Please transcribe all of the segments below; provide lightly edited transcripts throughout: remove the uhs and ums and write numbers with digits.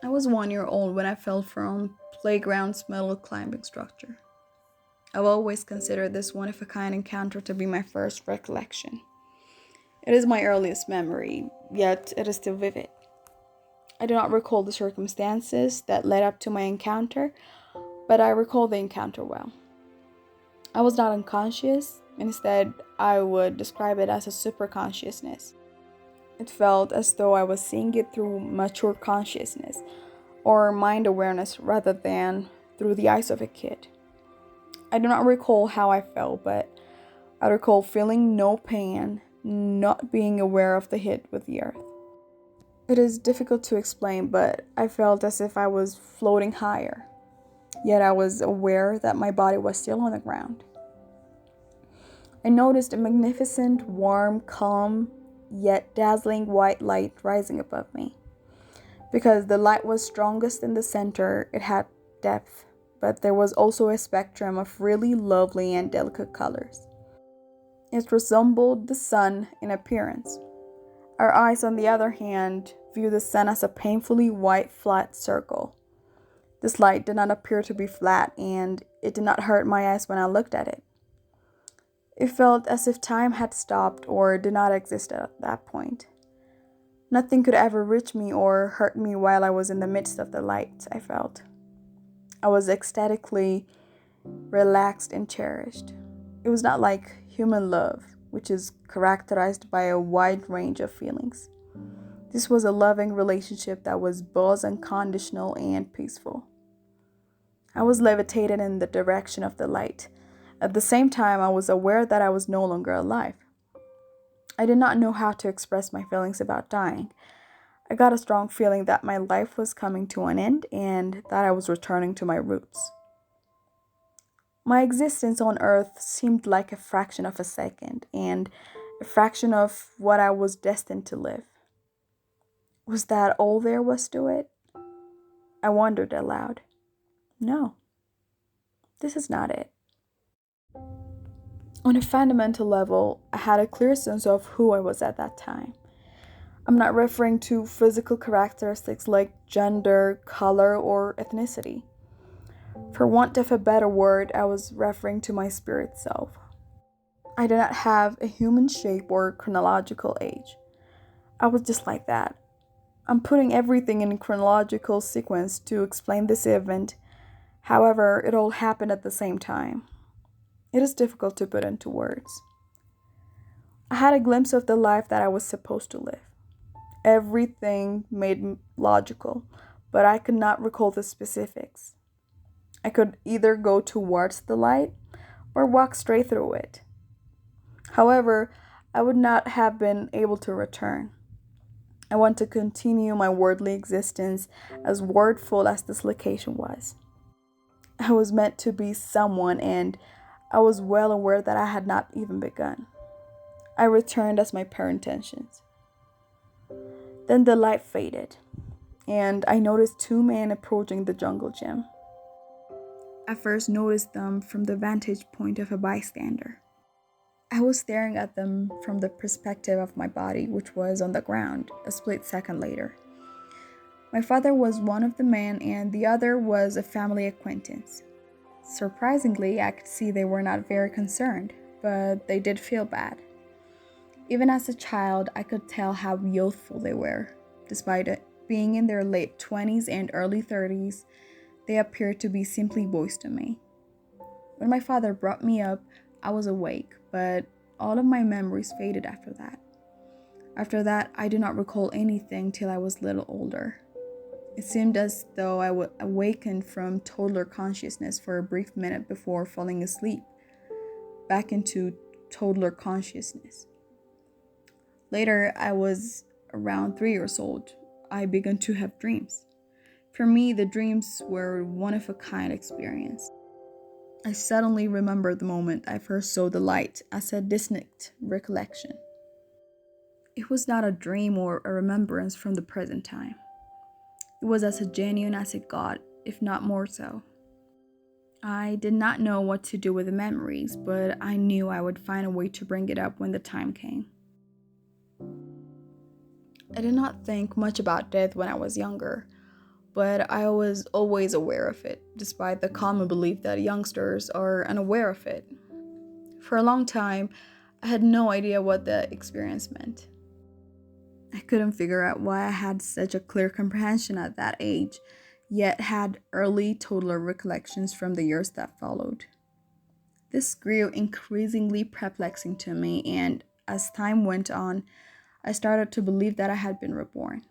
I was 1 year old when I fell from playground's metal climbing structure. I've always considered this one of a kind encounter to be my first recollection. It is my earliest memory, yet it is still vivid. I do not recall the circumstances that led up to my encounter, but I recall the encounter well. I was not unconscious, instead, I would describe it as a superconsciousness. It felt as though I was seeing it through mature consciousness, or mind awareness rather than through the eyes of a kid. I do not recall how I felt, but I recall feeling no pain, not being aware of the hit with the earth. It is difficult to explain, but I felt as if I was floating higher, yet I was aware that my body was still on the ground. I noticed a magnificent, warm, calm, yet dazzling white light rising above me. Because the light was strongest in the center, it had depth, but there was also a spectrum of really lovely and delicate colors. It resembled the sun in appearance. Our eyes, on the other hand, view the sun as a painfully white, flat circle. This light did not appear to be flat, and it did not hurt my eyes when I looked at it. It felt as if time had stopped or did not exist at that point. Nothing could ever reach me or hurt me while I was in the midst of the light, I felt. I was ecstatically relaxed and cherished. It was not like human love, which is characterized by a wide range of feelings. This was a loving relationship that was both unconditional and peaceful. I was levitated in the direction of the light. At the same time, I was aware that I was no longer alive. I did not know how to express my feelings about dying. I got a strong feeling that my life was coming to an end and that I was returning to my roots. My existence on earth seemed like a fraction of a second and a fraction of what I was destined to live. Was that all there was to it? I wondered aloud. No, this is not it. On a fundamental level, I had a clear sense of who I was at that time. I'm not referring to physical characteristics like gender, color, or ethnicity. For want of a better word, I was referring to my spirit self. I did not have a human shape or chronological age. I was just like that. I'm putting everything in chronological sequence to explain this event. However, it all happened at the same time. It is difficult to put into words. I had a glimpse of the life that I was supposed to live. Everything made logical, but I could not recall the specifics. I could either go towards the light or walk straight through it. However, I would not have been able to return. I want to continue my worldly existence as wordful as this location was. I was meant to be someone, and I was well aware that I had not even begun. I returned as my pure intentions. Then the light faded, and I noticed two men approaching the jungle gym. I first noticed them from the vantage point of a bystander. I was staring at them from the perspective of my body, which was on the ground, a split second later. My father was one of the men, and the other was a family acquaintance. Surprisingly, I could see they were not very concerned, but they did feel bad. Even as a child, I could tell how youthful they were. Despite it being in their late 20s and early 30s, they appeared to be simply boys to me. When my father brought me up, I was awake, but all of my memories faded after that. After that, I do not recall anything till I was a little older. It seemed as though I would awaken from toddler consciousnness for a brief minute before falling asleep, back into toddler consciousness. Later, I was around 3 years old. I began to have dreams. For me, the dreams were one of a kind experience. I suddenly remember the moment I first saw the light as a distinct recollection. It was not a dream or a remembrance from the present time. It was as genuine as it got, if not more so. I did not know what to do with the memories, but I knew I would find a way to bring it up when the time came. I did not think much about death when I was younger. but I was always aware of it, despite the common belief that youngsters are unaware of it. For a long time, I had no idea what the experience meant. I couldn't figure out why I had such a clear comprehension at that age, yet had early toddler recollections from the years that followed. This grew increasingly perplexing to me, and as time went on, I started to believe that I had been reborn.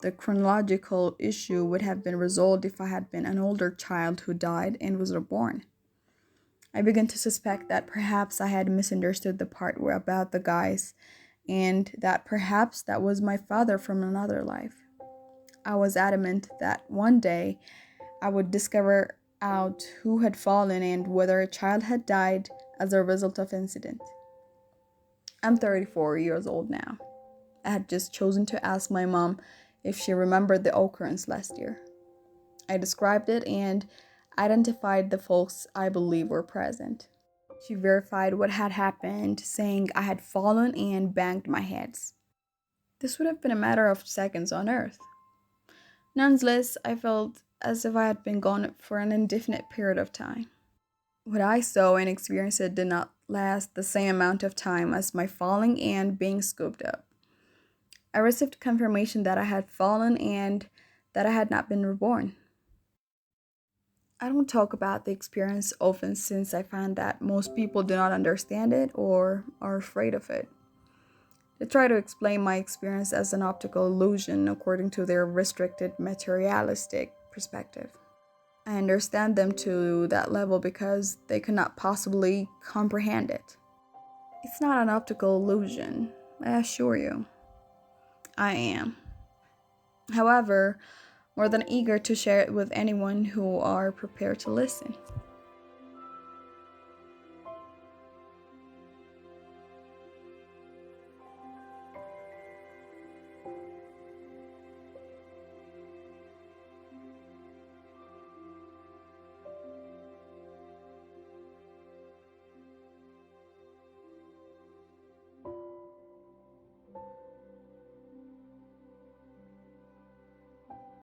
The chronological issue would have been resolved if I had been an older child who died and was reborn. I began to suspect that perhaps I had misunderstood the part where about the guys, and that perhaps that was my father from another life. I was adamant that one day I would discover out who had fallen and whether a child had died as a result of incident. I'm 34 years old now. I had just chosen to ask my mom if she remembered the occurrence last year. I described it and identified the folks I believe were present. She verified what had happened, saying I had fallen and banged my heads. This would have been a matter of seconds on Earth. Nonetheless, I felt as if I had been gone for an indefinite period of time. What I saw and experienced did not last the same amount of time as my falling and being scooped up. I received confirmation that I had fallen and that I had not been reborn. I don't talk about the experience often since I find that most people do not understand it or are afraid of it. They try to explain my experience as an optical illusion according to their restricted materialistic perspective. I understand them to that level because they cannot possibly comprehend it. It's not an optical illusion, I assure you. I am. However, more than eager to share it with anyone who are prepared to listen.